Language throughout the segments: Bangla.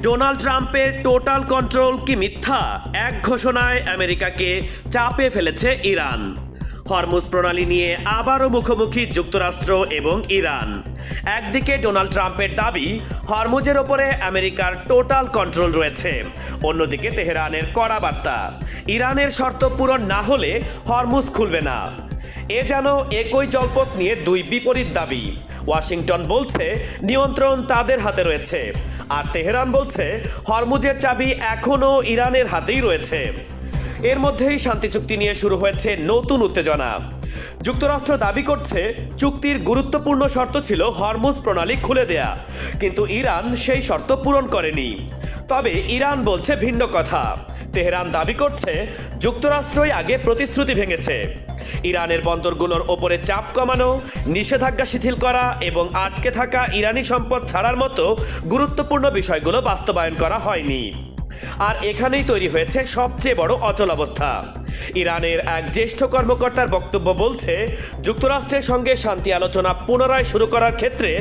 ডোনাল্ড ট্রাম্পের টোটাল কন্ট্রোল কি মিথ্যা? এক ঘোষণায় আমেরিকাকে চাপে ফেলেছে ইরান। হরমুজ প্রণালী নিয়ে আবারও মুখোমুখি যুক্তরাষ্ট্র এবং ইরান। একদিকে ডোনাল্ড ট্রাম্পের দাবি হরমুজের ওপরে আমেরিকার টোটাল কন্ট্রোল রয়েছে, অন্যদিকে তেহরানের কড়া বার্তা ইরানের শর্ত পূরণ না হলে হরমুজ খুলবে না। এ যেন একই জলপথ নিয়ে দুই বিপরীত দাবি। ওয়াশিংটন বলছে নিয়ন্ত্রণ তাদের হাতে রয়েছে, আর তেহরান বলছে হরমুজের চাবি এখনও ইরানের হাতেই রয়েছে। এর মধ্যেই শান্তি চুক্তি নিয়ে শুরু হয়েছে নতুন উত্তেজনা। যুক্তরাষ্ট্র দাবি করছে চুক্তির গুরুত্বপূর্ণ শর্ত ছিল হরমুজ প্রণালী খুলে দেয়া, কিন্তু ইরান সেই শর্ত পূরণ করেনি। তবে ইরান বলছে ভিন্ন কথা। তেহরান দাবি করছে যুক্তরাষ্ট্রই আগে প্রতিশ্রুতি ভেঙেছে। ইরানের বন্দরগুলোর ওপরে চাপ কমানো, নিষেধাজ্ঞা শিথিল করা এবং আটকে থাকা ইরানি সম্পদ ছাড়ার মতো গুরুত্বপূর্ণ বিষয়গুলো বাস্তবায়ন করা হয়নি। আর এখানেই তৈরি হয়েছে সবচেয়ে বড় অচলাবস্থা। ইরানের এক জ্যেষ্ঠ কর্মকর্তার বক্তব্য বলছে যুক্তরাষ্ট্রের সঙ্গে শান্তি আলোচনা পুনরায় শুরু করার ক্ষেত্রে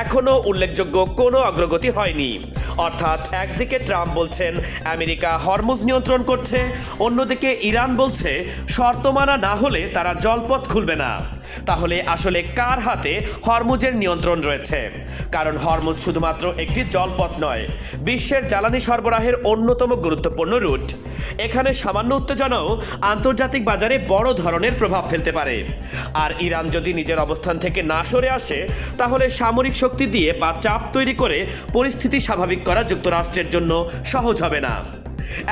এখনও উল্লেখযোগ্য কোনো অগ্রগতি হয়নি। অর্থাৎ একদিকে ট্রাম্প বলছেন আমেরিকা হরমুজ নিয়ন্ত্রণ করছে, অন্যদিকে ইরান বলছে শর্ত মানা না হলে তারা জলপথ খুলবে না। তাহলে আসলে কার হাতে হরমুজের নিয়ন্ত্রণ রয়েছে? কারণ হরমুজ শুধুমাত্র একটি জলপথ নয়, বিশ্বের জ্বালানি সরবরাহের অন্যতম গুরুত্বপূর্ণ রুট। এখানে সামান্য উত্তেজনাও আন্তর্জাতিক বাজারে বড় ধরনের প্রভাব ফেলতে পারে। আর ইরান যদি নিজের অবস্থান থেকে না সরে আসে, তাহলে সামরিক শক্তি দিয়ে বা চাপ তৈরি করে পরিস্থিতি স্বাভাবিক করা যুক্তরাষ্ট্রের জন্য সহজ হবে না।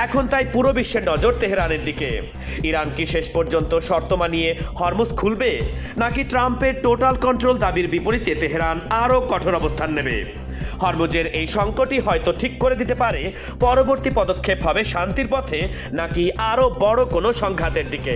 এখন তাই পুরো বিশ্বের নজর তেহরানের দিকে। ইরান কি শেষ পর্যন্ত শর্ত মানিয়ে হরমুজ খুলবে, নাকি ট্রাম্পের টোটাল কন্ট্রোল দাবির বিপরীতে তেহরান আরও কঠোর অবস্থান নেবে? হরমুজের এই সংকটই হয়তো ঠিক করে দিতে পারে পরবর্তী পদক্ষেপ হবে শান্তির পথে নাকি আরও বড় কোনো সংঘাতের দিকে।